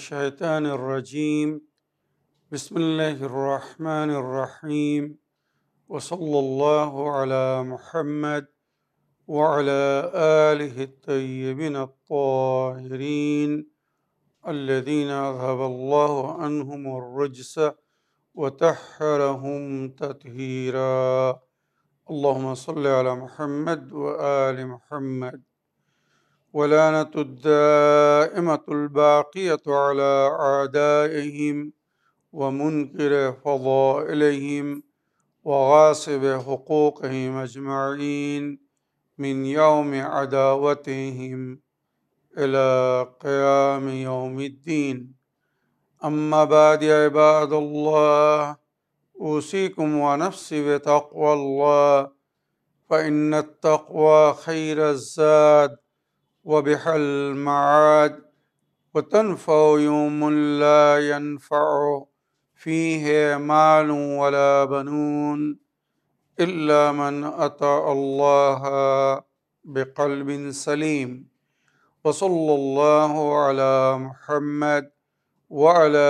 الشيطان الرجيم بسم الله الرحمن الرحيم وصلى الله على محمد وعلى آله الطيبين الطاهرين الذين أذهب الله عنهم الرجس وطهرهم تطهيرا اللهم صل على محمد وآل محمد ولعنة الدائمة الباقية على أعدائهم ومنكر فضائلهم وغاصب حقوقهم أجمعين من يوم عداوتهم إلى قيام يوم الدين أما بعد يا عباد الله أوصيكم ونفسي بتقوى الله فإن التقوى خير الزاد وبها المعاد وتنفع يوم لا ينفع فيه مال ولا بنون إلا من أتى الله بقلب سليم وصلى الله على محمد وعلى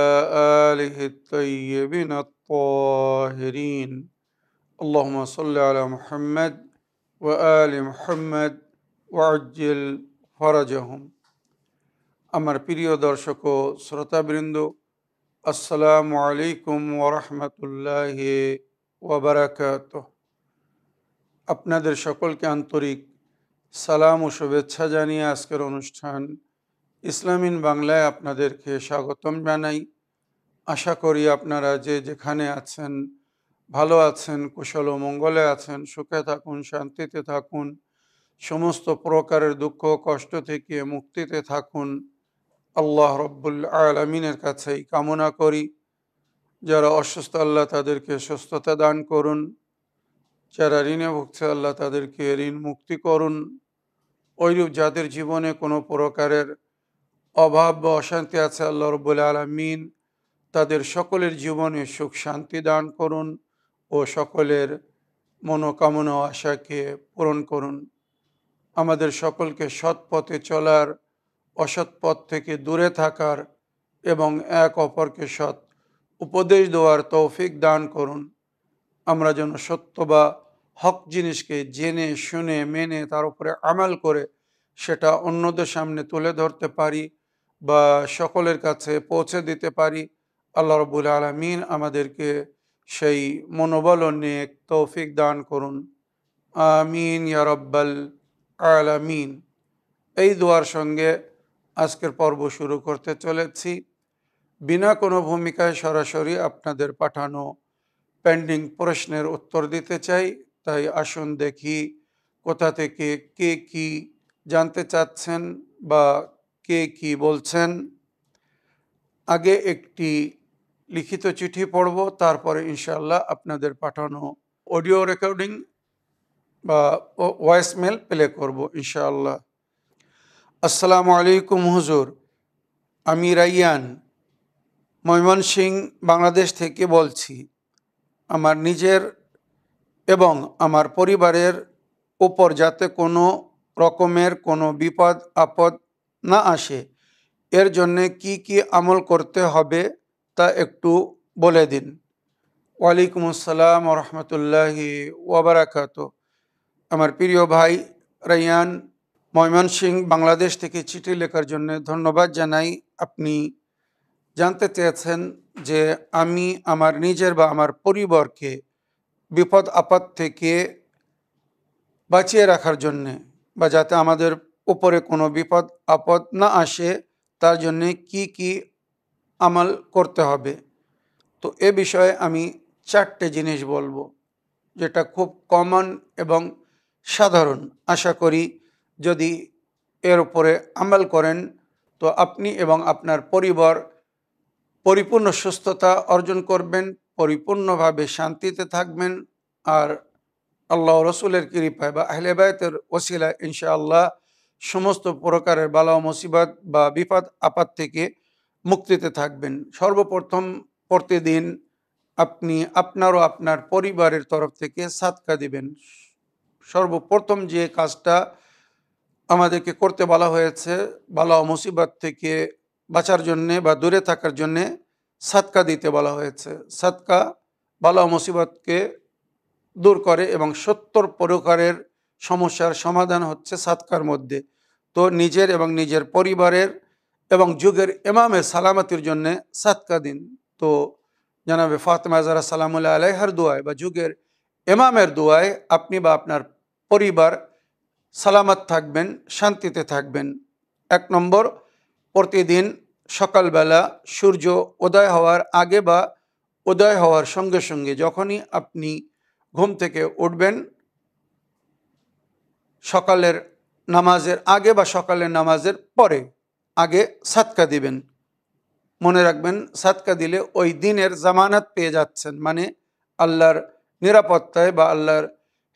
آله الطيبين الطاهرين اللهم صل على محمد وآل محمد وعجل ফরজহুম। আমার প্রিয় দর্শক ও শ্রোতাবৃন্দ, আসসালামু আলাইকুম ওরহমতুল্লাহি ওয়াবারাকাতুহু। আপনাদের সকলকে আন্তরিক সালাম ও শুভেচ্ছা জানিয়ে আজকের অনুষ্ঠান ইসলামিন বাংলায় আপনাদেরকে স্বাগতম জানাই। আশা করি আপনারা যে যেখানে আছেন ভালো আছেন, কুশল ও মঙ্গলে আছেন, সুখে থাকুন, শান্তিতে থাকুন, সমস্ত প্রকারের দুঃখ কষ্ট থেকে মুক্তিতে থাকুন। আল্লাহ রব্বুল আলামিনের কাছেই কামনা করি। যারা অসুস্থ আল্লাহ তাদেরকে সুস্থতা দান করুন, যারা ঋণে ভুগছে আল্লাহ তাদেরকে ঋণ মুক্তি করুন। ওইরূপ যাদের জীবনে কোনো প্রকারের অভাব বা অশান্তি আছে আল্লাহ রব্বুল আলামিন তাদের সকলের জীবনে সুখ শান্তি দান করুন ও সকলের মনোকামনা ও আশাকে পূরণ করুন। আমাদের সকলকে সৎ পথে চলার, অসৎ পথ থেকে দূরে থাকার এবং এক অপরকে সৎ উপদেশ দেওয়ার তৌফিক দান করুন। আমরা যেন সত্য বা হক জিনিসকে জেনে শুনে মেনে তার উপরে আমাল করে সেটা অন্যদের সামনে তুলে ধরতে পারি বা সকলের কাছে পৌঁছে দিতে পারি। আল্লাহ রাব্বুল আলামিন আমাদেরকে সেই মনোবল ও নেক তৌফিক দান করুন। আমিন ইয়া রাব্বাল আলামিন। এই দোয়ার সঙ্গে আজকের পর্ব শুরু করতে চলেছি। বিনা কোনো ভূমিকায় সরাসরি আপনাদের পাঠানো পেন্ডিং প্রশ্নের উত্তর দিতে চাই। তাই আসুন দেখি কোথা থেকে কে কি জানতে চাচ্ছেন বা কে কি বলছেন। আগে একটি লিখিত চিঠি পড়ব, তারপরে ইনশাআল্লাহ আপনাদের পাঠানো অডিও রেকর্ডিং বা ভয়েস মেল প্লে করব ইনশাআল্লাহ। আসসালামু আলাইকুম হুজুর, আমি রাইয়ান ময়মনসিংহ বাংলাদেশ থেকে বলছি। আমার নিজের এবং আমার পরিবারের উপর যাতে কোনো রকমের কোনো বিপদ আপদ না আসে এর জন্যে কি কি আমল করতে হবে তা একটু বলে দিন। ওয়ালাইকুম আসসালাম ওরহমতুল্লাহি ওয়াবারাকাতুহু। আমার প্রিয় ভাই রাইয়ান, ময়মনসিংহ বাংলাদেশ থেকে চিঠি লেখার জন্য ধন্যবাদ জানাই। আপনি জানতে চেয়েছেন যে আমি আমার নিজের বা আমার পরিবারকে বিপদ আপদ থেকে বাঁচিয়ে রাখার জন্যে বা যাতে আমাদের উপরে কোনো বিপদ আপদ না আসে তার জন্যে কি কি আমল করতে হবে। তো এ বিষয়ে আমি 4টে জিনিস বলবো, যেটা খুব কমন এবং সাধারণ। আশা করি যদি এর উপরে আমল করেন তো আপনি এবং আপনার পরিবার পরিপূর্ণ সুস্থতা অর্জন করবেন, পরিপূর্ণভাবে শান্তিতে থাকবেন, আর আল্লাহ রসুলের কৃপায় বা আহলে বায়তের ওসিলায় ইনশাআল্লাহ সমস্ত প্রকারের বালা ও মুসিবত বা বিপদ আপদ থেকে মুক্তিতে থাকবেন। সর্বপ্রথম প্রতিদিন আপনি আপনার ও আপনার পরিবারের তরফ থেকে সাদকা দিবেন। সর্বপ্রথম যে কাজটা আমাদেরকে করতে বলা হয়েছে বালা ও মুসিবত থেকে বাঁচার জন্যে বা দূরে থাকার জন্যে সাদকা দিতে বলা হয়েছে। সাদকা বালা মুসিবতকে দূর করে এবং 70 প্রকারের সমস্যার সমাধান হচ্ছে সাদকার মধ্যে। তো নিজের এবং নিজের পরিবারের এবং যুগের ইমামের সালামতির জন্যে সাদকা দিন। তো জানাবে ফাতেমা জাহরা সালামুল্লাহ আলাইহার দোয়ায় বা যুগের ইমামের দোয়ায় আপনি বা আপনার পরিবার সালামত থাকবেন, শান্তিতে থাকবেন। 1 নম্বর, প্রতিদিন সকালবেলা সূর্য উদয় হওয়ার আগে বা উদয় হওয়ার সঙ্গে সঙ্গে যখনই আপনি ঘুম থেকে উঠবেন, সকালের নামাজের আগে বা সকালের নামাজের পরে আগে সাদকা দিবেন। মনে রাখবেন, সাদকা দিলে ওই দিনের জামানত পেয়ে যাচ্ছেন, মানে আল্লাহর নিরাপত্তায় বা আল্লাহর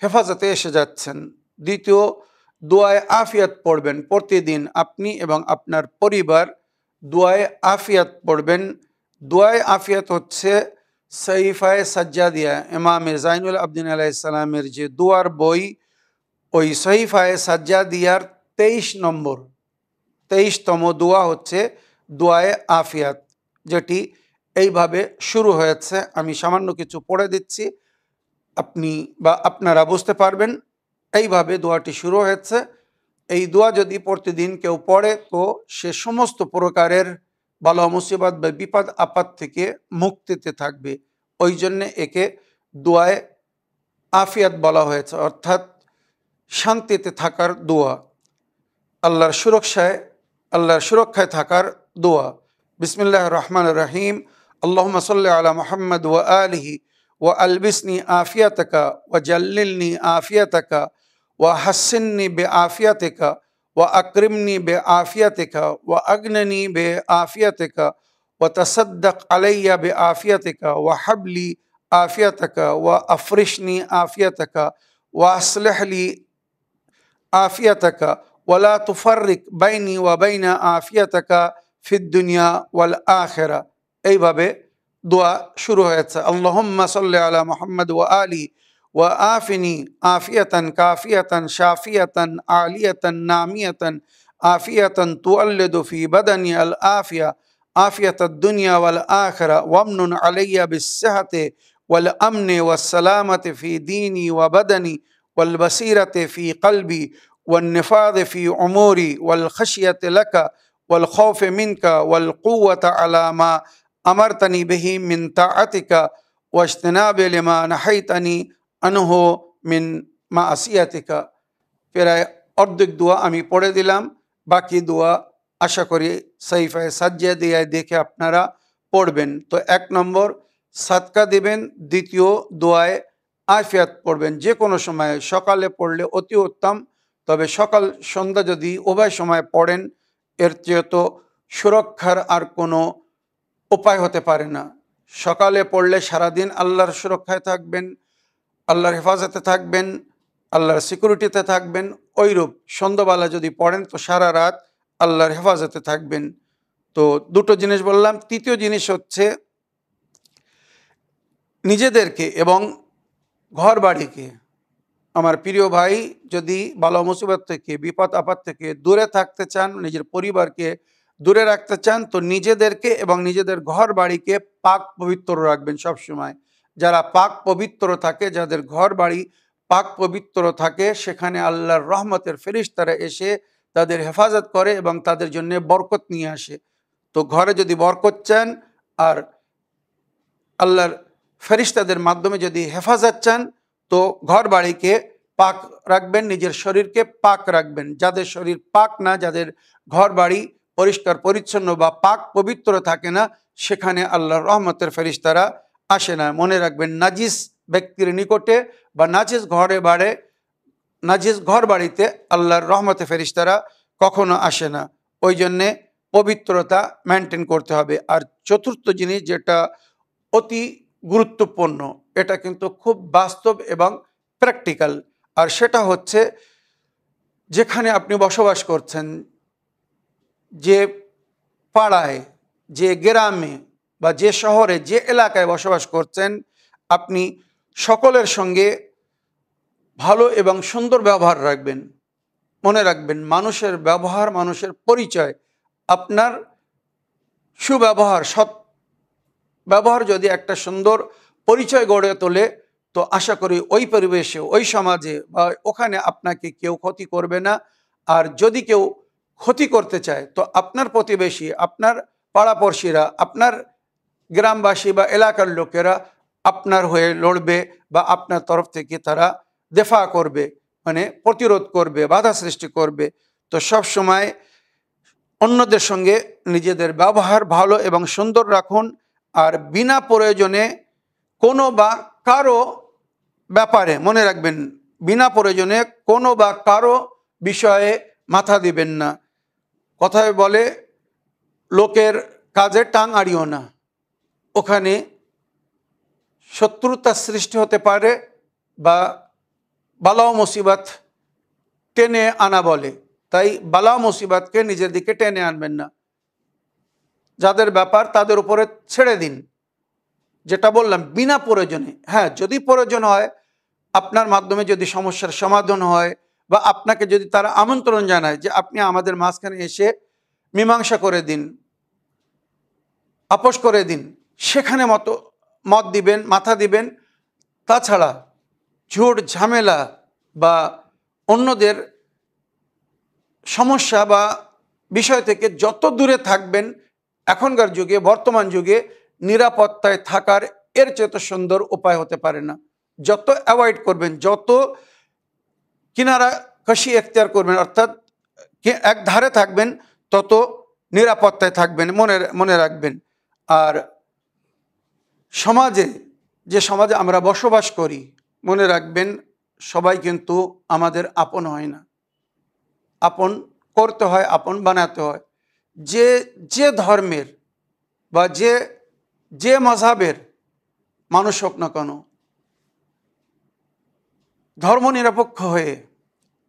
হেফাজতে এসে যাচ্ছেন। দ্বিতীয়, দোয়ায় আফিয়াত পড়বেন। প্রতিদিন আপনি এবং আপনার পরিবার দোয়ায় আফিয়াত পড়বেন। দোয়ায় আফিয়াত হচ্ছে সহিফায়ে সাজ্জাদিয়া, ইমামে জাইনুল আবদিন আলাইহিস সালামের যে দোয়ার বই, ওই সহিফায়ে সাজ্জাদিয়ার 23 নম্বর 23তম দোয়া হচ্ছে দোয়ায়ে আফিয়াত, যেটি এইভাবে শুরু হয়েছে। আমি সামান্য কিছু পড়ে দিচ্ছি, আপনি বা আপনারা বুঝতে পারবেন। এইভাবে দোয়াটি শুরু হয়েছে। এই দোয়া যদি প্রতিদিন কেউ পড়ে তো সে সমস্ত প্রকারের বালা মুসিবত বা বিপদ আপদ থেকে মুক্তিতে থাকবে। ওই জন্যে একে দোয়ায়ে আফিয়াত বলা হয়েছে, অর্থাৎ শান্তিতে থাকার দোয়া, আল্লাহর সুরক্ষায় থাকার দোয়া। বিসমিল্লাহির রহমানির রহিম। আল্লাহুম্মা সাল্লি আলা মুহাম্মদ ওয়া আলিহি ওয়া আলবিসনি আফিয়াতাকা ওয়া জাল্লিলনি আফিয়াতাকা ওয়া হাসসিননি বিআফিয়াতিকা ওয়া আকরিমনি বিআফিয়াতিকা ওয়া আগনিনি বিআফিয়াতিকা ওয়া তাসাদ্দাক আলাইয়া বিআফিয়াতিকা ওয়া হাবলি আফিয়াতাকা ওয়া আফরিশনি আফিয়াতাকা ওয়া আসলিহ লি আফিয়াতাকা ওয়ালা তুফাররিক বাইনি ওয়া বাইনা আফিয়াতাকা ফিদ দুনিয়া ওয়াল আখিরা। এইভাবে দোয়া শুরু হয়েছে। আল্লাহুম্মা সাল্লি আলা মুহাম্মদ ওয়া আলি ওয়া আফিনি আফিয়াতান কাফিয়াতান শাফিয়াতান আলিয়াতান নামিয়াতান আফিয়াতান তুআল্লিদু ফি বাদানি আল আফিয়া আফিয়াতাদ দুনিয়া ওয়াল আখিরা ওয়ামনুন আলাইয়া বিস-সিহহাতি ওয়াল আমনি ওয়াস সালামাতি ফি দীনি ওয়া বাদানি ওয়াল বাসীরাতি ফি কলবি والنفاذ في أموري والخشية لك والخوف منك والقوة على ما أمرتني به من طاعتك واجتناب لما نهيتني عنه من معصيتك। প্রায় অর্ধেক দোয়া আমি পড়ে দিলাম, বাকি দোয়া আশা করি সহিফায়ে সাজ্জাদিয়ায় দেখে আপনারা পড়বেন। তো 1 নম্বর সাদকা দিবেন, দ্বিতীয় দোয়ায় আফিয়াত পড়বেন। যে কোনো সময়, সকালে পড়লে অতি উত্তম, তবে সকাল সন্ধ্যা যদি উভয় সময় পড়েন এর চেয়ে তো সুরক্ষার আর কোনো উপায় হতে পারে না। সকালে পড়লে সারাদিন আল্লাহর সুরক্ষায় থাকবেন, আল্লাহর হেফাজতে থাকবেন, আল্লাহর সিকিউরিটিতে থাকবেন। ওইরূপ সন্ধ্যাবেলা যদি পড়েন তো সারা রাত আল্লাহর হেফাজতে থাকবেন। তো দুটো জিনিস বললাম। তৃতীয় জিনিস হচ্ছে নিজেদেরকে এবং ঘর বাড়িকে, আমার প্রিয় ভাই, যদি বালা মুসিবত থেকে, বিপদ আপদ থেকে দূরে থাকতে চান, নিজের পরিবারকে দূরে রাখতে চান, তো নিজেদেরকে এবং নিজেদের ঘর বাড়িকে পাক পবিত্র রাখবেন সবসময়। যারা পাক পবিত্র থাকে, যাদের ঘর বাড়ি পাক পবিত্র থাকে, সেখানে আল্লাহর রহমতের ফেরেশতারা এসে তাদের হেফাজত করে এবং তাদের জন্য বরকত নিয়ে আসে। তো ঘরে যদি বরকত চান আর আল্লাহর ফেরেশতাদের মাধ্যমে যদি হেফাজত চান, তো ঘর বাড়িকে পাক রাখবেন, নিজের শরীরকে পাক রাখবেন। যাদের শরীর পাক না, যাদের ঘর বাড়ি পরিষ্কার পরিচ্ছন্ন বা পাক পবিত্র থাকে না, সেখানে আল্লাহর রহমতের ফেরেশতারা আসে না। মনে রাখবেন, নাজিস ব্যক্তির নিকটে বা নাজিস ঘর বাড়িতে আল্লাহর রহমতের ফেরেশতারা কখনো আসে না। ওই জন্যে পবিত্রতা মেনটেন করতে হবে। আর চতুর্থ জিনিস, যেটা অতি গুরুত্বপূর্ণ, এটা কিন্তু খুব বাস্তব এবং প্র্যাকটিক্যাল, আর সেটা হচ্ছে যেখানে আপনি বসবাস করছেন, যে পাড়ায়, যে গ্রামে বা যে শহরে, যে এলাকায় বসবাস করছেন, আপনি সকলের সঙ্গে ভালো এবং সুন্দর ব্যবহার রাখবেন। মনে রাখবেন, মানুষের ব্যবহার মানুষের পরিচয়। আপনার সুব্যবহার, সৎ ব্যবহার যদি একটা সুন্দর পরিচয় গড়ে তোলে, তো আশা করি ওই পরিবেশে, ওই সমাজে বা ওখানে আপনাকে কেউ ক্ষতি করবে না। আর যদি কেউ ক্ষতি করতে চায়, তো আপনার প্রতিবেশী, আপনার পাড়াপড়শিরা, আপনার গ্রামবাসী বা এলাকার লোকেরা আপনার হয়ে লড়বে বা আপনার তরফ থেকে তারা দেফা করবে, মানে প্রতিরোধ করবে, বাধা সৃষ্টি করবে। তো সব সময় অন্যদের সঙ্গে নিজেদের ব্যবহার ভালো এবং সুন্দর রাখুন। আর বিনা প্রয়োজনে কোনো বা কারো ব্যাপারে, মনে রাখবেন, বিনা প্রয়োজনে কোনো বা কারো বিষয়ে মাথা দিবেন না। কথায় বলে, লোকের কাজে টাং আড়িও না। ওখানে শত্রুতার সৃষ্টি হতে পারে বা বালা মুসিবত টেনে আনা বলে। তাই বালা মুসিবতকে নিজের দিকে টেনে আনবেন না। যাদের ব্যাপার তাদের উপরে ছেড়ে দিন। যেটা বললাম, বিনা প্রয়োজনে। হ্যাঁ, যদি প্রয়োজন হয়, আপনার মাধ্যমে যদি সমস্যার সমাধান হয় বা আপনাকে যদি তারা আমন্ত্রণ জানায় যে আপনি আমাদের মাঝখানে এসে মীমাংসা করে দিন, আপোষ করে দিন, সেখানে মত দিবেন, মাথা দিবেন। তাছাড়া ঝুট ঝামেলা বা অন্যদের সমস্যা বা বিষয় থেকে যত দূরে থাকবেন, এখনকার যুগে, বর্তমান যুগে নিরাপত্তায় থাকার এর চেয়ে সুন্দর উপায় হতে পারে না। যত অ্যাভয়েড করবেন, যত কিনারা কষি এখতিয়ার করবেন, অর্থাৎ এক ধারে থাকবেন, তত নিরাপত্তায় থাকবেন, মনে রাখবেন। আর সমাজে, যে সমাজে আমরা বসবাস করি, মনে রাখবেন, সবাই কিন্তু আমাদের আপন হয় না। আপন করতে হয়, আপন বানাতে হয়। যে যে ধর্মের বা যে মযহাবের মানুষ হোক না কেন, ধর্ম নিরপেক্ষ হয়ে,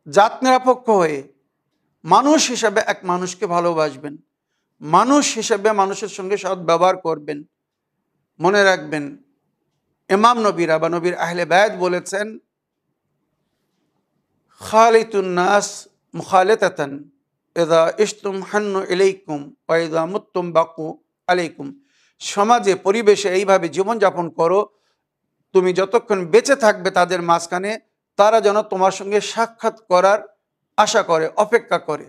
জাত নিরপেক্ষ হয়ে মানুষ হিসাবে এক মানুষকে ভালোবাসবেন, মানুষ হিসাবে মানুষের সঙ্গে সদ্ব্যবহার করবেন। মনে রাখবেন, ইমাম নবীরা বা নবীর আহলে বায়াত বলেছেন, খালিতুন নাস মুখালাতাতান ইযা ইশতুম হান্নু ইলাইকুম ওয়া ইযা মুততুম বাকু আলাইকুম। সমাজে, পরিবেশে এইভাবে জীবনযাপন করো, তুমি যতক্ষণ বেঁচে থাকবে তাদের মাঝখানে, তারা যেন তোমার সঙ্গে সাক্ষাৎ করার আশা করে, অপেক্ষা করে।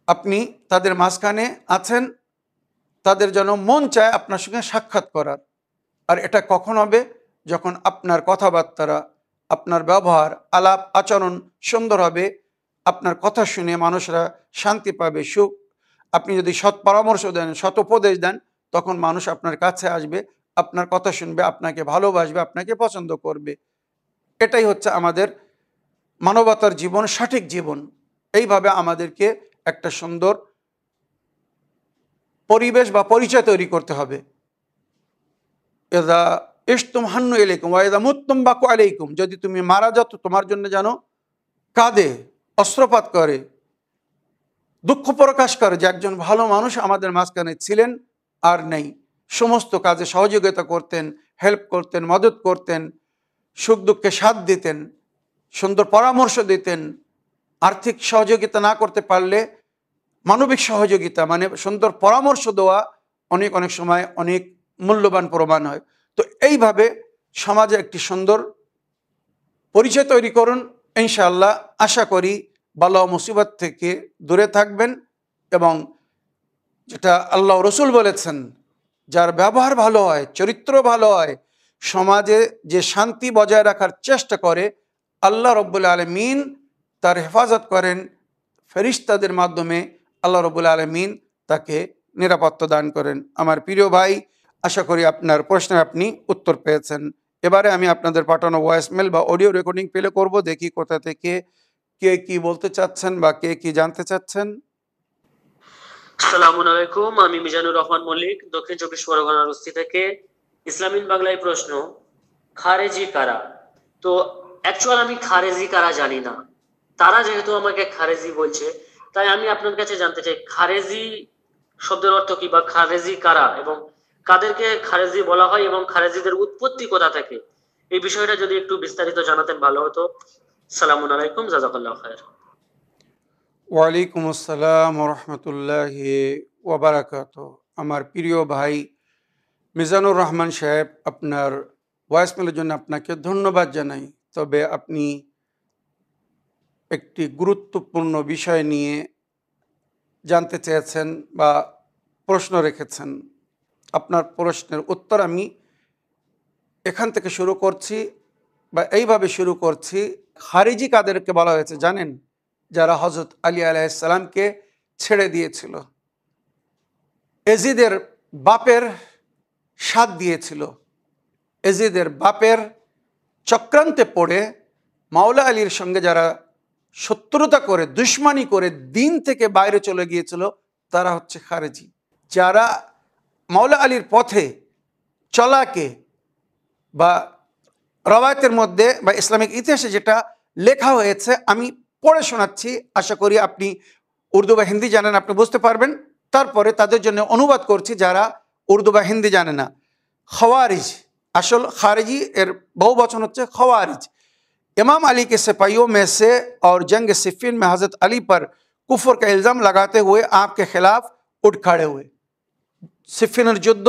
আপনি তাদের মাঝখানে আছেন, তাদের যেন মন চায় আপনার সঙ্গে সাক্ষাৎ করার। আর এটা কখন হবে? যখন আপনার কথাবার্তা, আপনার ব্যবহার, আলাপ আচরণ সুন্দর হবে, আপনার কথা শুনে মানুষরা শান্তি পাবে, সুখ। আপনি যদি সৎ পরামর্শ দেন, সৎ উপদেশ দেন, তখন মানুষ আপনার কাছে আসবে, আপনার কথা শুনবে, আপনাকে ভালোবাসবে, আপনাকে পছন্দ করবে। এটাই হচ্ছে আমাদের মানবতার জীবন, সঠিক জীবন। এইভাবে আমাদেরকে একটা সুন্দর পরিবেশ বা পরিচয় তৈরি করতে হবে। এদা ইশতুম হান্নু ইলাইকুম ওয়া ইযা মুততুম বাকু আলাইকুম। যদি তুমি মারা যাও, তো তোমার জন্য যেন কাঁদে, অস্ত্রপাত করে, দুঃখ প্রকাশ করে যে একজন ভালো মানুষ আমাদের মাঝখানে ছিলেন, আর নেই। সমস্ত কাজে সহযোগিতা করতেন, হেল্প করতেন, মদত করতেন, সুখ দুঃখে সাথ দিতেন, সুন্দর পরামর্শ দিতেন। আর্থিক সহযোগিতা না করতে পারলে মানবিক সহযোগিতা, মানে সুন্দর পরামর্শ দেওয়া অনেক সময় অনেক মূল্যবান প্রমাণ হয়। তো এইভাবে সমাজে একটি সুন্দর পরিচয় তৈরি করুন। ইনশাআল্লাহ আশা করি বালা মুসিবত থেকে দূরে থাকবেন। এবং যেটা আল্লাহ রসুল বলেছেন, যার ব্যবহার ভালো হয়, চরিত্র ভালো হয়, সমাজে যে শান্তি বজায় রাখার চেষ্টা করে, আল্লাহ রব্বুল আলামিন তার হেফাজত করেন ফেরেশতাদের মাধ্যমে। আল্লাহ রব্বুল আলামিন তাকে নিরাপত্তা দান করেন। আমার প্রিয় ভাই, আশা করি আপনার প্রশ্নের আপনি উত্তর পেয়েছেন। এবারে আমি আপনাদের পাঠানো ভয়েসমেল বা অডিও রেকর্ডিং প্লে করব। দেখি কোথা থেকে কে কি বলতে চাচ্ছেন বা কে কি জানতে চাচ্ছেন। আসসালামু আলাইকুম, আমি মিজানুর রহমান মল্লিক, দক্ষিণ চব্বিশ পরগনার রস্তি থেকে। ইসলামিন বাংলায় প্রশ্ন, খারেজি কারা? তো অ্যাকচুয়াল আমি খারেজি কারা জানি না। তারা যেহেতু আমাকে খারেজি বলছে, তাই আমি আপনার কাছে জানতে চাই, খারেজি শব্দের অর্থ কি, বা খারেজি কারা এবং কাদেরকে খারেজি বলা হয় এবং খারেজিদের উৎপত্তি কোথা থেকে, এই বিষয়টা যদি একটু বিস্তারিত জানাতেন ভালো হতো। সালামু আলাইকুম, জাযাকাল্লাহু খায়র। ওয়ালাইকুম আসসালাম রহমতুল্লাহি ওয়াবারাকাত। আমার প্রিয় ভাই মিজানুর রহমান সাহেব, আপনার ভয়েসমেলের জন্য আপনাকে ধন্যবাদ জানাই। তবে আপনি একটি গুরুত্বপূর্ণ বিষয় নিয়ে জানতে চেয়েছেন বা প্রশ্ন রেখেছেন। আপনার প্রশ্নের উত্তর আমি এখান থেকে শুরু করছি বা এইভাবে শুরু করছি। খারিজি কাদেরকে বলা হয়েছে জানেন? যারা হজরত আলী আলাইহিসসালামকে ছেড়ে দিয়েছিল, এজিদের বাপের সাথ দিয়েছিল, এজিদের বাপের চক্রান্তে পড়ে মাওলা আলীর সঙ্গে যারা শত্রুতা করে দুশ্মনী করে দিন থেকে বাইরে চলে গিয়েছিল, তারা হচ্ছে খারেজি। যারা মাওলা আলীর পথে চলাকে বা রওয়ায়াতের মধ্যে বা ইসলামিক ইতিহাসে যেটা লেখা হয়েছে আমি পড়ে শোনাচ্ছি, আশা করি আপনি উর্দু বা হিন্দি জানেন, আপনি বুঝতে পারবেন। তারপরে তাদের জন্য অনুবাদ করছি যারা উর্দু বা হিন্দি জানে না। খওয়ারিজ, আসল खारिजी एर बहुवचन होच्छे खवारिज। इमाम अली के सिपाहियों में से और जंग सिफ़ीन में हज़रत अली पर कुफ्र का इल्ज़ाम लगाते हुए आपके खिलाफ उठ खड़े हुए। সিফিনের যুদ্ধ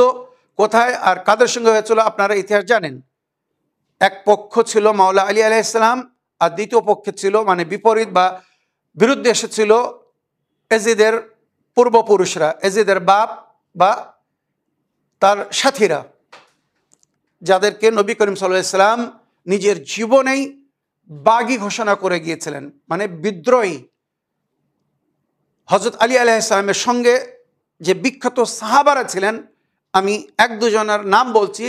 কোথায় আর কাদের সঙ্গে হয়েছিল আপনারা ইতিহাস জানেন। এক পক্ষ ছিল মাওলা আলী আলাইহিস সালাম, আর দ্বিতীয় পক্ষে ছিল মানে বিপরীত বা বিরুদ্ধে এসেছিল এজিদের পূর্বপুরুষরা, এজিদের বাপ বা তার সাথীরা, যাদেরকে নবী করিম সাল্লাল্লাহু আলাইহি ওয়াসাল্লাম নিজের জীবনেই বাগী ঘোষণা করে গিয়েছিলেন, মানে বিদ্রোহী। হযরত আলী আলাইহিস সালামের সঙ্গে যে বিখ্যাত সাহাবারা ছিলেন, আমি এক দুজনের নাম বলছি,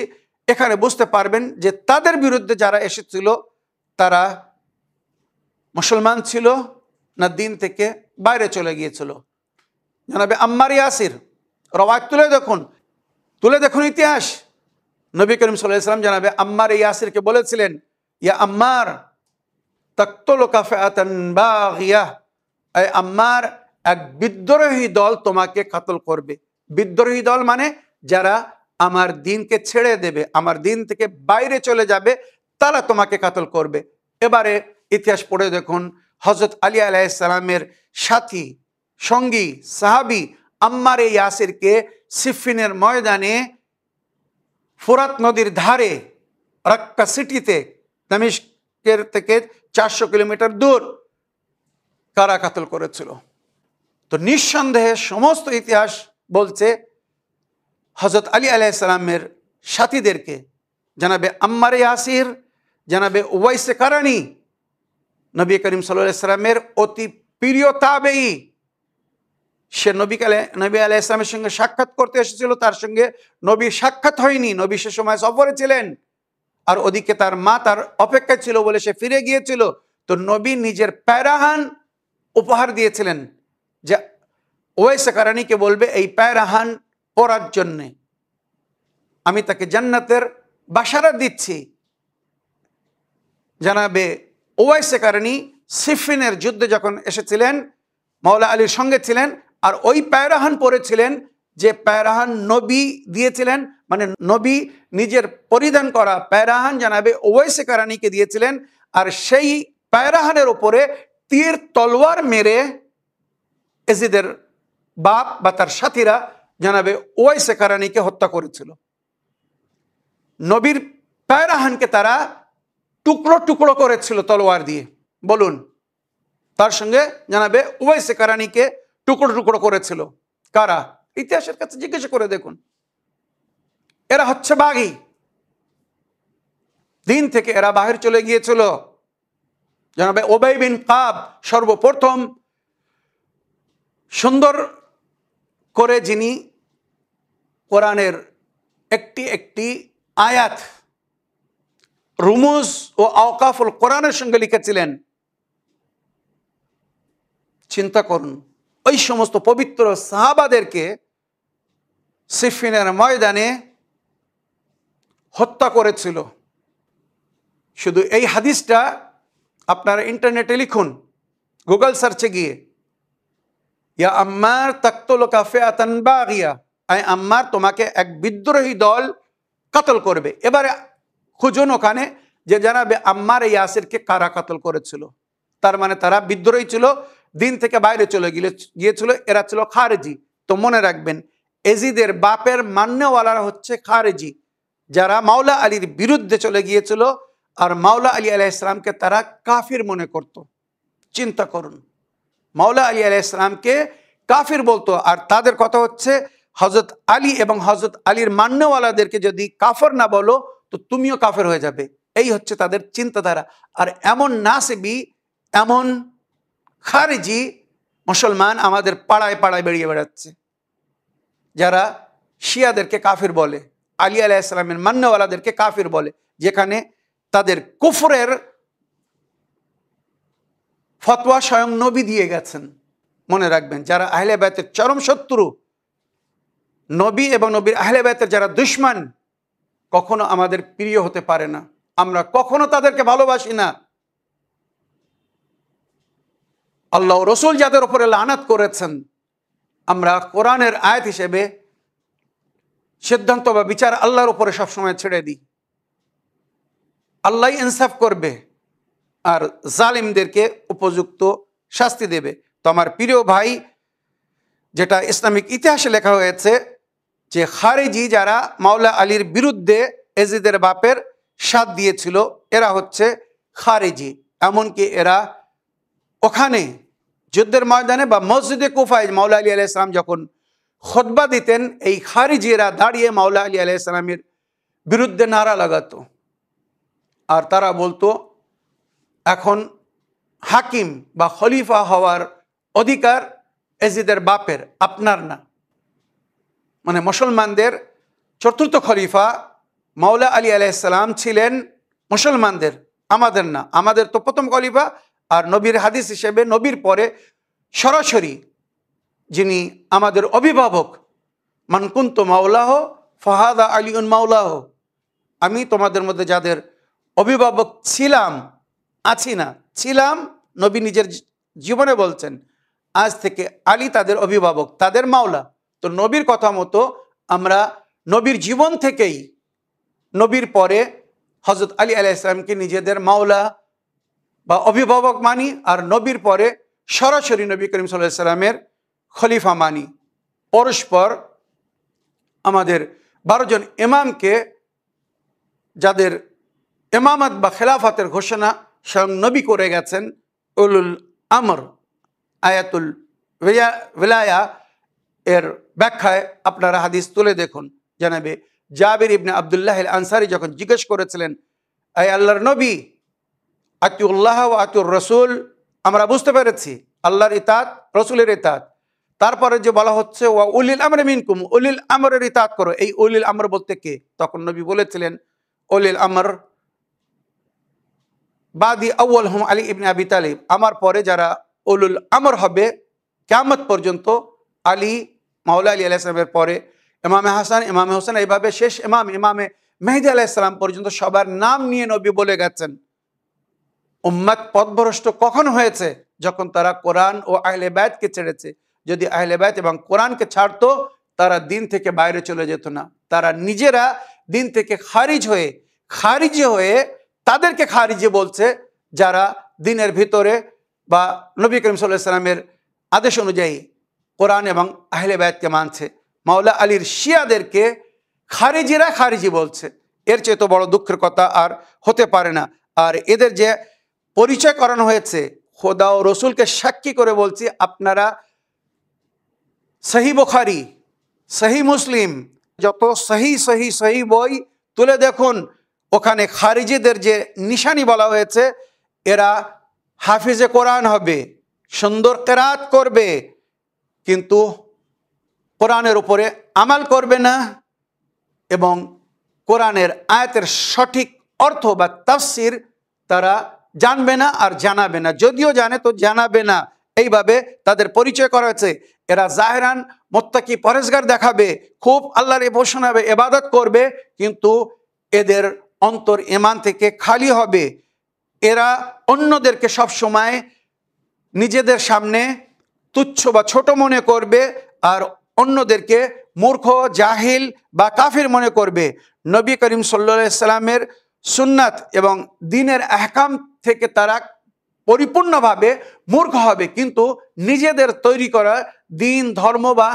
এখানে বুঝতে পারবেন যে তাদের বিরুদ্ধে যারা এসেছিল তারা মুসলমান ছিল না দিন থেকে বাইরে চলে গিয়েছিল। জনাবে আম্মার ইয়াসির, রওয়ায়াত তুলে দেখুন ইতিহাস। নবী করিম সাল্লাল্লাহু আলাইহি ওয়াসাল্লাম জনাবে আম্মার ইয়াসিরকে বলেছিলেন, ইয়া আম্মার তাকতুলুকা ফিআতান বাগিয়া, এই আম্মার, এক বিদ্রোহী দল তোমাকে কতল করবে। বিদ্রোহী দল মানে যারা আমার দিনকে ছেড়ে দেবে, আমার দিন থেকে বাইরে চলে যাবে, তারা তোমাকে কতল করবে। এবারে ইতিহাস পড়ে দেখুন, হযরত আলী আলাইহিস সালামের সাথী সঙ্গী সাহাবী আম্মার ইয়াসিরকে সিফিনের ময়দানে ফুরাত নদীর ধারে রাক্কা সিটিতে, দামেস্কের থেকে 400 কিলোমিটার দূর, কারা কাতল করেছিল। তো নিঃসন্দেহে সমস্ত ইতিহাস বলছে হযরত আলী আলাইহিস সালামের সাথীদেরকে, জনাবে আম্মার ইয়াসির, জনাবে উওয়াইসে কারানি, নবী করিম সাল্লাল্লাহু আলাইহি সাল্লামের অতি প্রিয় তাবেঈ। সে নবী আলাইহিস সালামের সঙ্গে সাক্ষাৎ করতে এসেছিল, তার সঙ্গে নবীর সাক্ষাৎ হয়নি, নবী সে সময় সফরে ছিলেন, আর ওদিকে তার মা তার অপেক্ষায় ছিল বলে সে ফিরে গিয়েছিল। তো নবী নিজের প্যারাহান উপহার দিয়েছিলেন, যে ওয়াইসে কারানিকে বলবে এই প্যারাহান পরার জন্যে, আমি তাকে জান্নাতের বাশারাত দিচ্ছি। জানাবে ওয়াইসে কারানি সিফিনের যুদ্ধে যখন এসেছিলেন, মাওলা আলীর সঙ্গে ছিলেন, আর ওই প্যারাহান পরেছিলেন যে প্যারাহান নবী দিয়েছিলেন, মানে নবী নিজের পরিধান করা প্যারাহান জানাবে ওয়াইসে কারানিকে দিয়েছিলেন। আর সেই প্যারাহানের ওপরে তীর তলোয়ার মেরে এজিদের বাপ বা তার সাথীরা জানাবে ওয়াইসে কারানিকে হত্যা করেছিল। নবীর প্যারাহানকে তারা টুকরো টুকরো করেছিল তলোয়ার দিয়ে, বলুন। তার সঙ্গে জানাবে ওয়াইসে কারানিকে টুকরো টুকরো করেছিল কারা? ইতিহাসের কাছে জিজ্ঞেস করে দেখুন। এরা হচ্ছে বাগী, দিন থেকে এরা বাহির চলে গিয়েছিল। জানাবে উবাই বিন কাব সর্বপ্রথম সুন্দর করে যিনি কোরআনের একটি একটি আয়াত রুমুজ ও আওকাফুল কোরআনের সঙ্গে লিখেছিলেন, চিন্তা করুন, ওই সমস্ত পবিত্র সাহাবাদেরকে সিফিনের ময়দানে হত্যা করেছিল। শুধু এই হাদিসটা আপনারা ইন্টারনেটে লিখুন, গুগল সার্চে গিয়ে, ইয়া আম্মার তাকতুলুকা ফিআতান বাগিয়া, আই আম্মার, তোমাকে এক বিদ্রোহী দল কতল করবে। এবারে খুঁজুন ওখানে যে জানাবে আম্মার ইয়াসিরকে কারা কতল করেছিল। তার মানে তারা বিদ্রোহী ছিল, দিন থেকে বাইরে চলে গিয়েছিল, এরা ছিল খারেজি। তো মনে রাখবেন, এজিদের বাপের মান্যওয়ালারা হচ্ছে খারেজি, যারা মাওলা আলীর বিরুদ্ধে চলে গিয়েছিল আর মাওলা আলী আলাইহিস সালামকে তারা কাফির মনে করত। চিন্তা করুন, মাওলা আলী আলাইহিস সালামকে কাফির বলতো। আর তাদের কথা হচ্ছে, হযরত আলী এবং হযরত আলীর মান্যওয়ালাদেরকে যদি কাফর না বলো তো তুমিও কাফের হয়ে যাবে। এই হচ্ছে তাদের চিন্তাধারা। আর এমন নাসিবি, এমন খারিজি মুসলমান আমাদের পাড়ায় পাড়ায় বেরিয়ে বেড়াচ্ছে, যারা শিয়াদেরকে কাফির বলে, আলী আলাইহিস সালামের মান্যওয়ালাদেরকে কাফির বলে, যেখানে তাদের কুফরের ফতোয়া স্বয়ং নবী দিয়ে গেছেন। মনে রাখবেন, যারা আহলে বাইতের চরম শত্রু, নবী এবং নবীর আহলে বাইতের যারা দুশমন, কখনো আমাদের প্রিয় হতে পারে না। আমরা কখনো তাদেরকে ভালোবাসি না। আল্লাহ রসুল যাদের উপরে লানাত করেছেন, আমরা কোরআনের আয়াত হিসেবে সিদ্ধান্ত বা বিচার আল্লাহর উপরে সবসময় ছেড়ে দিই। আল্লাহ ইনসাফ করবে আর জালিমদেরকে উপযুক্ত শাস্তি দেবে। তো আমার প্রিয় ভাই, যেটা ইসলামিক ইতিহাসে লেখা হয়েছে যে খারেজি যারা মাওলা আলীর বিরুদ্ধে এজিদের বাপের সাথ দিয়েছিল, এরা হচ্ছে খারেজি। এমনকি এরা ওখানে যুদ্ধের ময়দানে বা মসজিদে কুফায় মাওলা আলী আলাইহিস সালাম যখন খুতবা দিতেন, এই খারিজিরা দাঁড়িয়ে মাওলা আলী আলাইহিস সালামের বিরুদ্ধে নারা লাগাতো। আর তারা বলতো, এখন হাকিম বা খলিফা হওয়ার অধিকার এজিদের বাপের, আপনার না। মানে মুসলমানদের চতুর্থ খলিফা মাওলা আলী আলাইহিস সালাম ছিলেন মুসলমানদের, আমাদের না। আমাদের তো প্রথম খলিফা, আর নবীর হাদিস হিসেবে নবীর পরে সরাসরি যিনি আমাদের অভিভাবক, মান কুনতু মাওলাহ ফাহাদা আলীউন মাওলাহ, আমি তোমাদের মধ্যে যাদের অভিভাবক ছিলাম, আছি না, ছিলাম, নবী নিজের জীবনে বলছেন, আজ থেকে আলী তাদের অভিভাবক, তাদের মাওলা। তো নবীর কথা মতো আমরা নবীর জীবন থেকেই নবীর পরে হযরত আলী আলাইহিস সালামকে নিজেদের মাওলা বা অভিভাবক মানি, আর নবীর পরে সরাসরি নবী করিম সাল্লাল্লাহু আলাইহি সাল্লামের খলিফা মানি। পরস্পর আমাদের 12 জন ইমামকে, যাদের ইমামত বা খেলাফতের ঘোষণা স্বয়ং নবী করে গেছেন, উলুল আমর, আয়াতুল ওয়ালায়া এর ব্যাখ্যায় আপনারা হাদিস তুলে দেখুন। জানাবে জাবির ইবনে আব্দুল্লাহ আল আনসারী যখন জিজ্ঞেস করেছিলেন, আয় আল্লাহর নবী, আতিউল্লাহ ওয়া আতিউর রাসূল, আমরা বুঝতে পেরেছি আল্লাহর ইতাত, রসুলের ইতাত, তারপরে যে বলা হচ্ছে ওয়া উলিল আমরি মিনকুম, উলিল আমরের ইতাত করো, এই উলিল আমর বলতে কে? তখন নবী বলেছিলেন, উলিল আমর বাদি আউয়ালহুম আলী ইবনে আবি তালিব, আমার পরে যারা উলুল আমর হবে কিয়ামত পর্যন্ত, আলী, মাওলা আলী আলাইহিস সালামের পরে ইমামে হাসান, ইমামে হোসেন, এইভাবে শেষ ইমাম ইমামে মেহেদী আলাইহিস সালাম পর্যন্ত সবার নাম নিয়ে নবী বলে গেছেন। উম্মত পথভ্রষ্ট কখন হয়েছে? যখন তারা কোরআন ও আহলে বাইতকে ছেড়েছে। যদি আহলে বাইত এবং কোরআনকে ছাড়তো, তারা দিন থেকে বাইরে চলে যেত না। তারা নিজেরা দিন থেকে খারিজি হয়ে তাদেরকে খারিজি বলছে, যারা দিনের ভিতরে বা নবী করিম সাল্লাল্লাহু আলাইহি সাল্লামের আদেশ অনুযায়ী কোরআন এবং আহলে বাইতকে মানছে। মাওলা আলীর শিয়াদেরকে খারিজিরা খারিজি বলছে। এর চেয়ে তো বড় দুঃখের কথা আর হতে পারে না। আর এদের যে পরিচয় করানো হয়েছে, খোদা ও রসুলকে সাক্ষী করে বলছি, আপনারা সহি বুখারী, সহি মুসলিম, যত সহি বই তুলে দেখুন, ওখানে খারিজিদের যে নিশানি বলা হয়েছে, এরা হাফিজে কোরআন হবে, সুন্দর কেরাত করবে, কিন্তু কোরআনের উপরে আমাল করবে না এবং কোরআনের আয়াতের সঠিক অর্থ বা তাফসির তারা জানবে না আর জানাবে না, যদিও জানে তো জানাবে না। এইভাবে তাদের পরিচয় করা হয়েছে। এরা জাহেরান মুত্তাকি পরেজগার দেখাবে, খুব আল্লাহর উপাসনা হবে, ইবাদত করবে, কিন্তু এদের অন্তর ঈমান থেকে খালি হবে। এরা অন্যদেরকে সব সময় নিজেদের সামনে তুচ্ছ বা ছোট মনে করবে আর অন্যদেরকে মূর্খ, জাহিল বা কাফির মনে করবে। নবী করিম সাল্লাল্লাহু আলাইহি সাল্লামের সুন্নাত এবং দ্বীনের আহকাম থেকে তারা পরিপূর্ণভাবে মূর্খ হবে, কিন্তু নিজেদের তৈরি করা দিন ধর্ম বা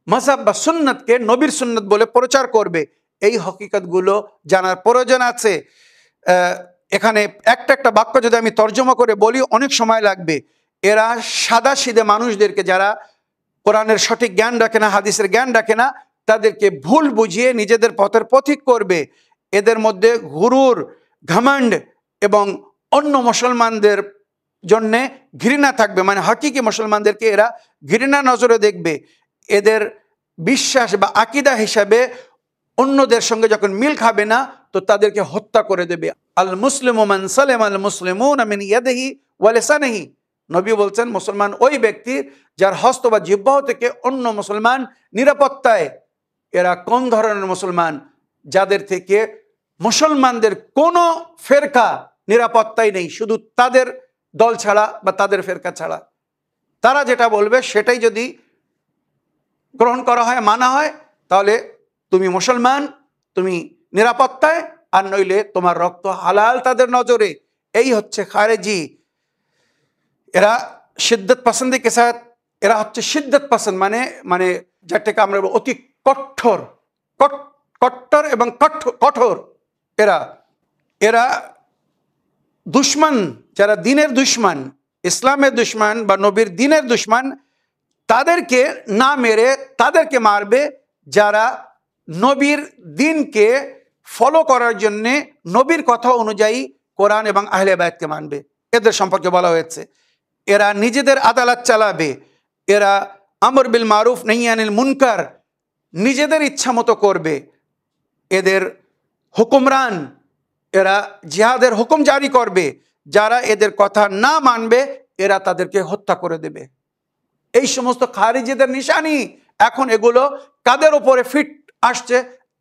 মাযহাব বা সুন্নাতকে নবীর সুন্নাত বলে প্রচার করবে। এই হকিকতগুলো জানার প্রয়োজন আছে। এখানে একটা একটা বাক্য যদি আমি তর্জমা করে বলি অনেক সময় লাগবে। এরা সাদাসিধে মানুষদেরকে, যারা কোরআনের সঠিক জ্ঞান রাখে না, হাদিসের জ্ঞান রাখে না, তাদেরকে ভুল বুঝিয়ে নিজেদের পথের পথিক করবে। এদের মধ্যে গুরুর, ঘমণ্ড এবং অন্য মুসলমানদের জন্যে ঘৃণা থাকবে, মানে হাকিকি মুসলমানদেরকে এরা ঘৃণা নজরে দেখবে। এদের বিশ্বাস বা আকীদা হিসাবে অন্যদের সঙ্গে যখন মিল খাবে না, তো তাদেরকে হত্যা করে দেবে। আল মুসলিমু মান সালামা আল মুসলিমুনা মিন ইয়াদিহি ওয়া লিসানিহি। নবী বলছেন, মুসলমান ওই ব্যক্তি যার হস্ত বা জিহ্বা থেকে অন্য মুসলমান নিরাপত্তায়। এরা কোন ধরনের মুসলমান? যাদের থেকে মুসলমানদের কোনো ফেরকা নিরাপত্তাই নেই, শুধু তাদের দল ছাড়া বা তাদের ফেরকা ছাড়া। তারা যেটা বলবে সেটাই যদি গ্রহণ করা হয়, মানা হয়, তাহলে তুমি মুসলমান, তুমি নিরাপত্তায়, আর নইলে তোমার রক্ত হালাল তাদের নজরে। এই হচ্ছে খারেজি। এরা শিদ্দত পসন্দি কে সাথ, এরা হচ্ছে শিদ্দত পছন্দ, মানে যেটাকে আমরা অতি কঠোর, কট্টর এবং কঠোর। এরা দুশ্মন, যারা দিনের দুশ্মন, ইসলামের দুশ্মন বা নবীর দিনের দুশ্মন, তাদেরকে না মেরে তাদেরকে মারবে যারা নবীর দিনকে ফলো করার জন্যে নবীর কথা অনুযায়ী কোরআন এবং আহলে বায়াতকে মানবে। এদের সম্পর্কে বলা হয়েছে এরা নিজেদের আদালত চালাবে, এরা আমর বিল মারুফ নাহি আনিল মুনকার নিজেদের ইচ্ছা মতো করবে। এদের হুকুমরান, এরা জিহাদের হুকুম জারি করবে। যারা এদের কথা না মানবে এরা তাদেরকে হত্যা করে দেবে। এই সমস্ত খারিজিদের নিশানি। এখন এগুলো কাদের উপরে ফিট আসছে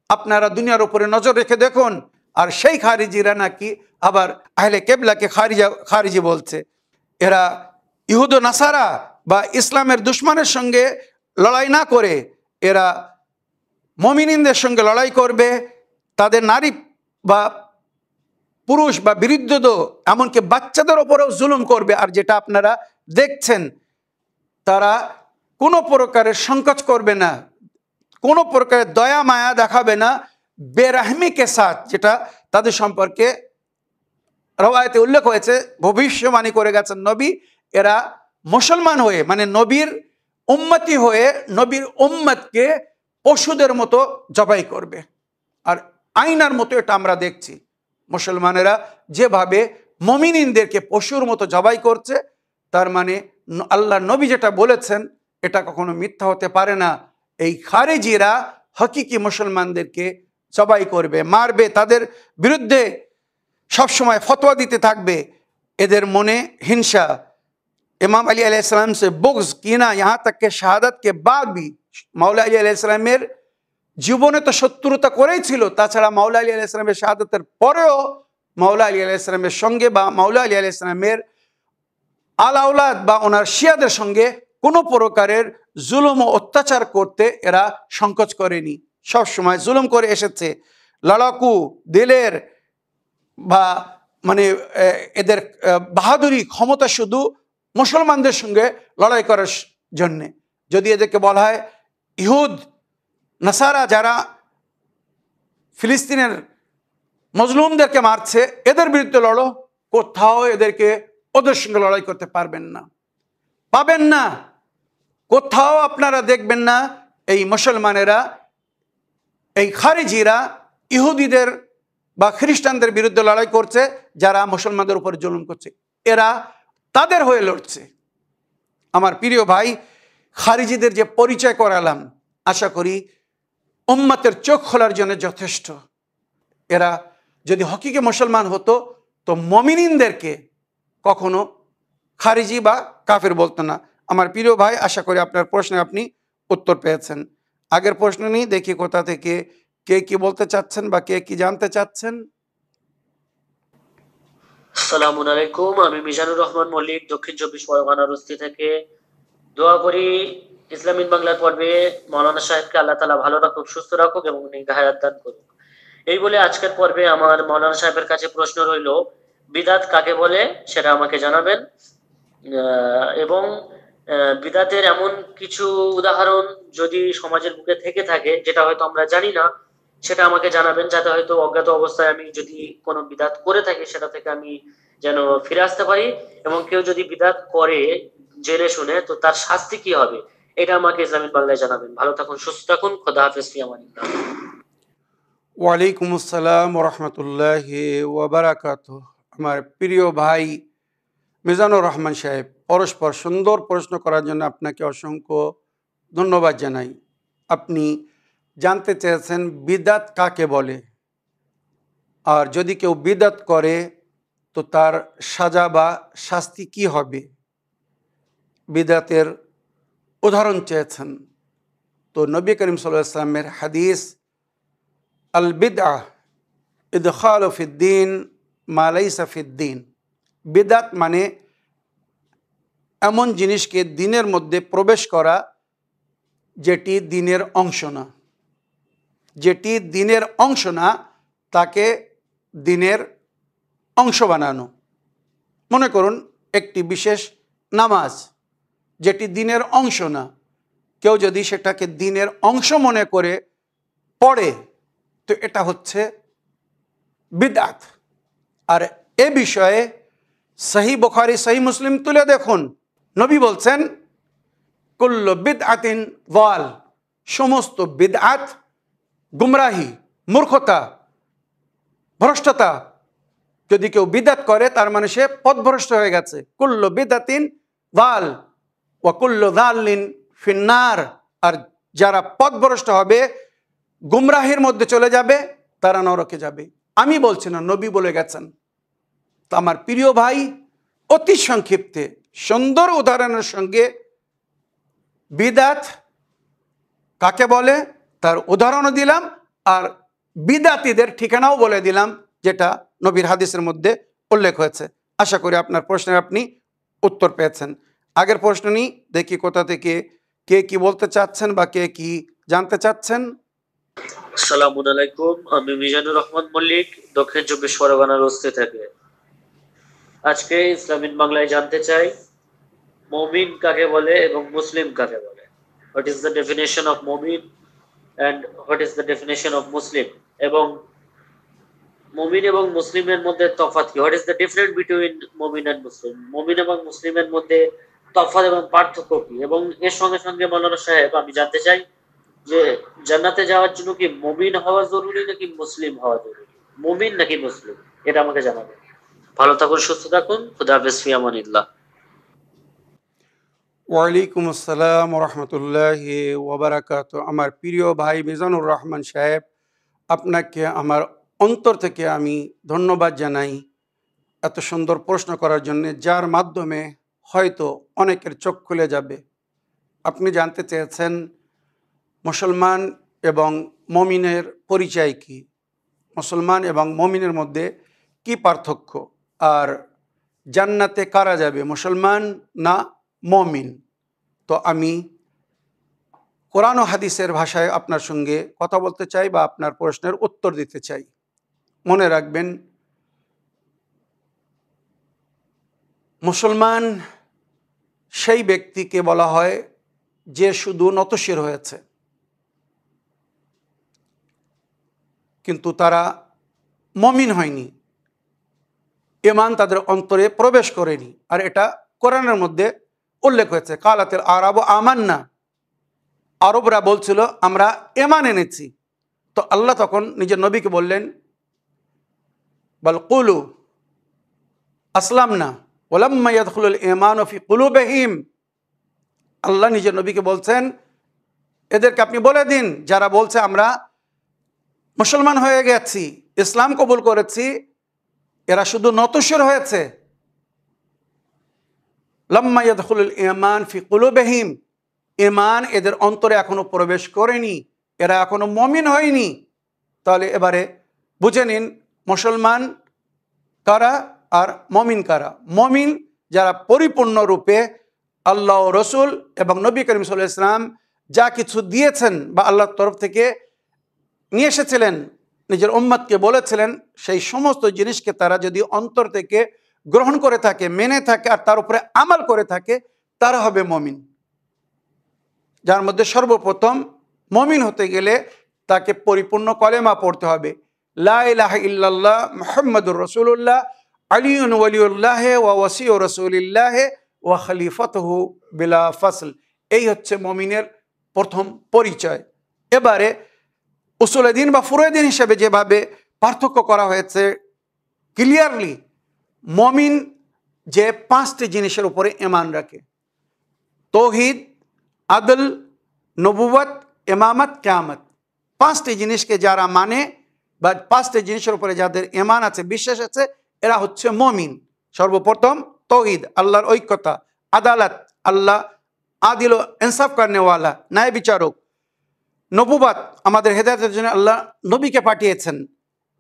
আপনারা দুনিয়ার উপরে নজর রেখে দেখুন। আর সেই খারিজিরা নাকি আবার আহলে কেবলাকে খারিজি বলছে। এরা ইহুদ ও নাসারা বা ইসলামের দুশ্মনের সঙ্গে লড়াই না করে এরা মুমিনদের সঙ্গে লড়াই করবে। তাদের নারী বা পুরুষ বা বিরুদ্ধদের, এমনকি বাচ্চাদের ওপরেও জুলুম করবে। আর যেটা আপনারা দেখছেন, তারা কোনো প্রকারের সংকোচ করবে না, কোনো প্রকারের দয়া মায়া দেখাবে না, বেরহমি কে সাথ, যেটা তাদের সম্পর্কে রওয়ায়াতে উল্লেখ হয়েছে, ভবিষ্যবাণী করে গেছেন নবী। এরা মুসলমান হয়ে, মানে নবীর উম্মতি হয়ে, নবীর উম্মতকে পশুদের মতো জবাই করবে। আর আইনার মতো এটা আমরা দেখছি, মুসলমানেরা যেভাবে মুমিনদেরকে পশুর মতো জবাই করছে, তার মানে আল্লাহ নবী যেটা বলেছেন এটা কখনো মিথ্যা হতে পারে না। এই খারেজিরা হকিকি মুসলমানদেরকে জবাই করবে, মারবে, তাদের বিরুদ্ধে সবসময় ফতোয়া দিতে থাকবে। এদের মনে হিংসা। इमाम अली अलैहिस्सलाम से बुग़्ज़ कीना यहाँ तक के शहादत के बाद भी मौला अली अलैहिस्सलामेर জীবনে তো শত্রুতা করেই ছিল, তাছাড়া মাওলা আলী আলাইহিস সালামের শাহাদাতের পরেও মাওলা আলী আলাইহিস সালামের সঙ্গে বা মাওলা আলী আলাইহিস সালামের আলাউলাদ বা ওনার শিয়াদের সঙ্গে কোনো প্রকারের জুলুম ও অত্যাচার করতে এরা সংকোচ করেনি, সব সময় জুলুম করে এসেছে। লড়াকু দিলের বা মানে এদের বাহাদুরি ক্ষমতা শুধু মুসলমানদের সঙ্গে লড়াই করার জন্যে। যদি এদেরকে বলা হয় ইহুদ নাসারা যারা ফিলিস্তিনের মজলুমদেরকে মারছে, এদের বিরুদ্ধে লড়ো, কোথাও এদেরকে ওদের সঙ্গে লড়াই করতে পারবেন না, পাবেন না। কোথাও আপনারা দেখবেন না এই মুসলমানেরা, এই খারিজিরা ইহুদিদের বা খ্রিস্টানদের বিরুদ্ধে লড়াই করছে যারা মুসলমানদের উপর জুলুম করছে, এরা তাদের হয়ে লড়ছে। আমার প্রিয় ভাই, খারিজিদের যে পরিচয় করালাম, আশা করি উম্মতের চোখ খোলার জন্য যথেষ্ট। এরা যদি হকিকে মুসলমান হতো তো মুমিনদেরকে কখনো খারিজি বা কাফের বলতো না। আমার প্রিয় ভাই, আশা করি আপনার প্রশ্নে আপনি উত্তর পেয়েছেন। আগের প্রশ্ন নিয়ে দেখি কোথা থেকে কে কি বলতে চাচ্ছেন বা কে কি জানতে চাচ্ছেন। আসসালামু আলাইকুম, আমি মিজানুর রহমান মল্লিক, দক্ষিণ 24 পরগনার বস্তি থেকে। দোয়া করি ইসলামিক বাংলার পর্বে মাওলানা সাহেবকে আল্লাহ তাআলা ভালো রাখুক, সুস্থ রাখুক এবং নেক হায়াত দান করুক। এই বলে আজকের পর্বে আমার মাওলানা সাহেবের কাছে প্রশ্ন রইল, বিদাত কাকে বলে সেটা আমাকে জানাবেন। এবং বিদাতের এমন কিছু উদাহরণ যদি সমাজের বুকে থেকে থাকে যেটা হয়তো আমরা জানি না, সেটা আমাকে জানাবেন, যাতে হয়তো অজ্ঞাত অবস্থায় আমি যদি কোনো বিদাত করে থাকি সেটা থেকে আমি যেন ফিরে আসতে পারি। এবং কেউ যদি বিদাত করে জেনে শুনে, তো তার শাস্তি কি হবে, এটা আমাকে ইসলামিক বাংলায় জানাবেন। ভালো থাকুন, সুস্থ থাকুন, খোদা হাফেজ, ফি আমানিল্লাহ। ওয়ালাইকুম আসসালাম রহমতুল্লাহি ওয়াবারাকাতুহ। আমার প্রিয় ভাই মিজানুর রহমান সাহেব, পরস্পর সুন্দর প্রশ্ন করার জন্য আপনাকে অসংখ্য ধন্যবাদ জানাই। আপনি জানতে চেয়েছেন বিদাত কাকে বলে, আর যদি কেউ বিদাত করে তো তার সাজা বা শাস্তি কি হবে, বিদাতের উদাহরণ চেয়েছেন। তো নবী করিম সাল্লাল্লাহু আলাইহি ওয়াসাল্লামের হাদিস, আল বিদআ ইদখালু ফিদ্দিন মা লাইসা ফিদ্দিন। বিদাত মানে এমন জিনিসকে দিনের মধ্যে প্রবেশ করা যেটি দিনের অংশ না। যেটি দিনের অংশ না তাকে দিনের অংশ বানানো। মনে করুন একটি বিশেষ নামাজ যেটি দিনের অংশ না, কেউ যদি সেটাকে দিনের অংশ মনে করে পড়ে তো এটা হচ্ছে বিদআত। আর এ বিষয়ে সহি বুখারী সহি মুসলিম তুলে দেখুন, নবী বলছেন কুল্লু বিদআতিন যাল, সমস্ত বিদআত গুমরাহি, মূর্খতা, ভ্রষ্টতা। যদি কেউ বিদআত করে তার মানে সে পথভ্রষ্ট হয়ে গেছে। কুল্লু বিদআতিন যাল ওয়া কুল্লু যাল্লিন ফিন্নার। আর যারা পথভ্রষ্ট হবে, গুমরাহির মধ্যে চলে যাবে, তারা নরকে যাবে। আমি বলছি না, নবী বলে গেছেন। তো আমার প্রিয় ভাই, অতি সংক্ষিপ্তে সুন্দর উদাহরণের সঙ্গে বিদআত কাকে বলে তার উদাহরণও দিলাম, আর বিদআতীদের ঠিকানাও বলে দিলাম, যেটা নবীর হাদিসের মধ্যে উল্লেখ হয়েছে। আশা করি আপনার প্রশ্নের আপনি উত্তর পেয়েছেন। আগের প্রশ্ন নিই, দেখি কোথা থেকে কে কি বলতে চাচ্ছেন বা কে কি জানতে চাচ্ছেন। আসসালামু আলাইকুম, আমি মিজানুর রহমান মল্লিক, দক্ষিণ 24 পরগনার বস্তি থেকে। আজকে ইসলামিক বাংলায় জানতে চাই মুমিন কাকে বলে এবং মুসলিম কাকে বলে। What is the definition of momin and what is the definition of Muslim, এবং মুমিন এবং মুসলিমের মধ্যে তফাৎ কি, what is the difference between momin and Muslim, মুমিন এবং মুসলিমের মধ্যে তফাৎ এবং পার্থক্য কি। এবং এর সঙ্গে সঙ্গে মাওলানা সাহেব আমি জানতে চাই যে জান্নাতে যাওয়ার জন্য কি মুমিন হওয়া জরুরি নাকি মুসলিম হওয়া জরুরি, মুমিন নাকি মুসলিম, এটা আমাকে জানাবেন। ভালো থাকুন, সুস্থ থাকুন, খুদা হাফেজ, ফি আমানিল্লাহ। ওয়ালাইকুম আসসালাম রহমতুল্লাহি ওয়াবারাকাতুহ। আমার প্রিয় ভাই মিজানুর রহমান সাহেব, আপনাকে আমার অন্তর থেকে আমি ধন্যবাদ জানাই এত সুন্দর প্রশ্ন করার জন্য, যার মাধ্যমে হয়তো অনেকের চোখ খুলে যাবে। আপনি জানতে চেয়েছেন মুসলমান এবং মমিনের পরিচয় কি, মুসলমান এবং মমিনের মধ্যে কি পার্থক্য, আর জান্নাতে কারা যাবে, মুসলমান না মমিন। তো আমি কোরআন ও হাদিসের ভাষায় আপনার সঙ্গে কথা বলতে চাই বা আপনার প্রশ্নের উত্তর দিতে চাই। মনে রাখবেন, মুসলমান সেই ব্যক্তিকে বলা হয় যে শুধু নতশির হয়েছে, কিন্তু তারা মমিন হয়নি, ঈমান তাদের অন্তরে প্রবেশ করেনি। আর এটা কোরআনের মধ্যে উল্লেখ হয়েছে, কালাতিল আরাবু আমান্না, আরবরা বলছিল আমরা ঈমান এনেছি। তো আল্লাহ তখন নিজের নবীকে বললেন বাল কুলু আসলামনা ওয়ালাম্মা ইয়াদখুলুল ঈমানু ফি কুলুবিহিম। আল্লাহ নিজের নবীকে বলছেন এদেরকে আপনি বলে দিন, যারা বলছে আমরা মুসলমান হয়ে গেছি, ইসলাম কবুল করেছি, এরা শুধু নতশির হয়েছে। লাম্মা ইয়াদখুলুল ঈমান ফি কুলুবিহিম, ঈমান এদের অন্তরে এখনো প্রবেশ করেনি, এরা এখনো মুমিন হয়নি। তাহলে এবারে বুঝে নিন মুসলমান কারা আর মুমিন কারা। মুমিন যারা পরিপূর্ণরূপে আল্লাহ রসুল এবং নবী করিম সাল্লাল্লাহু আলাইহি ওয়াসাল্লাম যা কিছু দিয়েছেন বা আল্লাহর তরফ থেকে নিয়ে এসেছিলেন নিজের উম্মতকে বলেছিলেন সেই সমস্ত জিনিসকে তারা যদি অন্তর থেকে গ্রহণ করে থাকে, মেনে থাকে আর তার উপরে আমাল করে থাকে, তারা হবে মুমিন। যার মধ্যে সর্বপ্রথম মুমিন হতে গেলে তাকে পরিপূর্ণ কলেমা পড়তে হবে, লা ইলাহা ইল্লাল্লাহ মুহাম্মাদুর রাসূলুল্লাহ আলিয়ুন ওয়ালিউল্লাহ ওয়া ওয়াসিউ রাসূলিল্লাহ ওয়া খলিফাতুহু বিলা ফাসল। এই হচ্ছে মুমিনের প্রথম পরিচয়। এবারে উসুলে দ্বীন বা ফুরুয়ে দ্বীন হিসেবে যেভাবে পার্থক্য করা হয়েছে ক্লিয়ারলি, মুমিন যে 5টি জিনিসের উপরে ঈমান রাখে, তৌহিদ, আদল, নবুয়ত, ইমামত, কিয়ামত। 5টি জিনিসকে যারা মানে বা 5টি জিনিসের উপরে যাদের ঈমান আছে, বিশ্বাস আছে, এরা হচ্ছে মুমিন। সর্বপ্রথম তৌহিদ, আল্লাহর ঐক্যতা, আদালত, আল্লাহ আদিল ও ইনসাফ করনেওয়ালা, ন্যায় বিচারক। নবুয়ত, আমাদের হেদায়েতের জন্য আল্লাহ নবীকে পাঠিয়েছেন।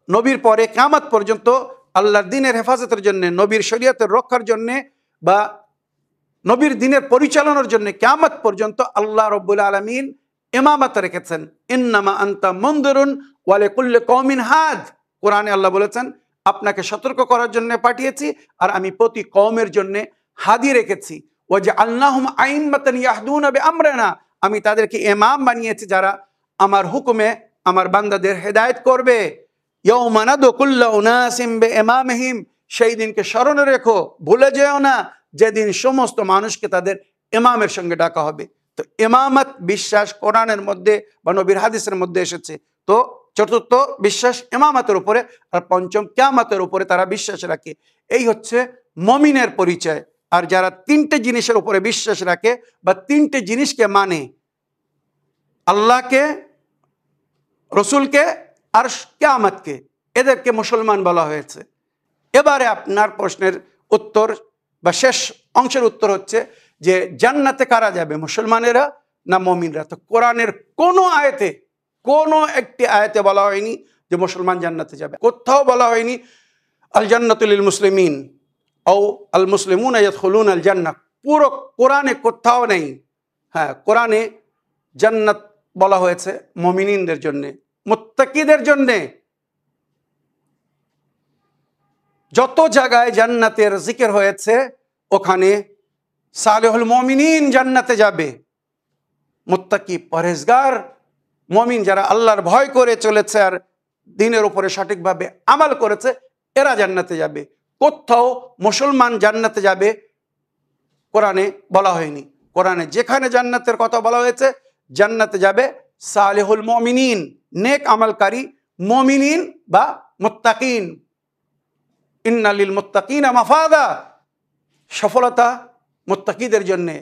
নবীর পরে কিয়ামত পর্যন্ত আল্লাহর দ্বীনের হেফাজতের জন্য, নবীর শরীয়তের রক্ষার জন্য বা নবীর দ্বীনের পরিচালনার জন্য কিয়ামত পর্যন্ত আল্লাহ রাব্বুল আলামিন ইমামত রেখেছেন। ইন্নামা আনতা মুনদিরুন ওয়া লিকুল্লি কওমিন হাদ। কোরআনে আল্লাহ বলেছেন, আপনাকে সতর্ক করার জন্য পাঠিয়েছি আর আমি প্রতি কওমের জন্য হাদি রেখেছি। ওয়াজআলনাহুম আইম্মাতান ইয়াহদুনা বিআমরিনা, আমি তাদেরকে ইমাম বানিয়েছি যারা আমার হুকুমে আমার বান্দাদের হেদায়েত করবে। ইয়াউমা নাদউ কুল্লা উনাসিম বিইমামিহিম, সেই দিনকে স্মরণে রেখো, ভুলে যেও না যেদিন সমস্ত মানুষকে তাদের ইমামের সঙ্গে ডাকা হবে। তো ইমামত বিশ্বাস কোরআনের মধ্যে বা নবীর হাদিসের মধ্যে এসেছে। তো চতুর্থ বিশ্বাস ইমামতের উপরে, আর পঞ্চম কিয়ামতের উপরে তারা বিশ্বাস রাখে। এই হচ্ছে মুমিনের পরিচয়। আর যারা 3টে জিনিসের উপরে বিশ্বাস রাখে বা 3টে জিনিসকে মানে, আল্লাহকে, রসুলকে আর কিয়ামতকে, এদেরকে মুসলমান বলা হয়েছে। এবারে আপনার প্রশ্নের উত্তর বা শেষ অংশের উত্তর হচ্ছে যে জান্নাতে কারা যাবে, মুসলমানেরা না মুমিনরা? তো কোরআনের কোনো আয়াতে, কোনো একটি আয়াতে বলা হয়নি যে মুসলমান জান্নাতে যাবে। কোথাও বলা হয়নি আল জান্নাতু লিল মুসলিমিন ও আল মুসলিমুনা ইয়াদখুলুনা আল জান্নাহ। পুরো কোরআনে কোথাও নেই। হ্যাঁ, কোরআনে জান্নাত বলা হয়েছে মুমিনদের জন্য, মুত্তাকিদের জন্য। যত জায়গায় জান্নাতের জিকির হয়েছে ওখানে সালেহুল মুমিনিন জান্নাতে যাবে, মুত্তাকি পরহেজগার মুমিন যারা আল্লাহর ভয় করে চলেছে আর দ্বীনের উপরে সঠিকভাবে আমল করেছে, এরা জান্নাতে যাবে। কোথাও মুসলমান জান্নাতে যাবে কোরআনে বলা হয়নি। কোরআনে যেখানে জান্নাতের কথা বলা হয়েছে, জান্নাতে যাবে সালেহুল মুমিনিন, নেক আমলকারী মুমিনিন বা মুত্তাকিন। ইন্না লিল মুত্তাকিনা মাফাদা, সফলতা মুত্তাকিদের জন্যে,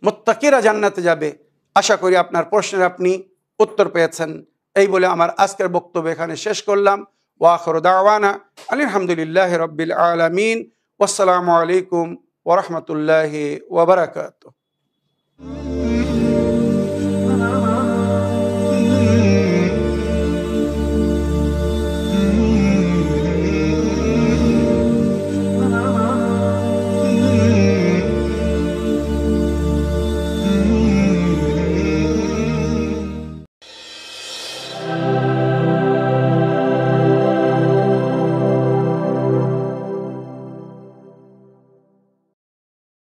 মুত্তাকিরা জান্নাতে যাবে। আশা করি আপনার প্রশ্নের আপনি উত্তর পেয়েছেন। এই বলে আমার আজকের বক্তব্য এখানে শেষ করলাম। ওয়া আখিরু দাওয়ানা আলহামদুলিল্লাহি রাব্বিল আলামিন। ওয়াসসালামু আলাইকুম ওয়া রাহমাতুল্লাহি ওয়া বারাকাতুহু।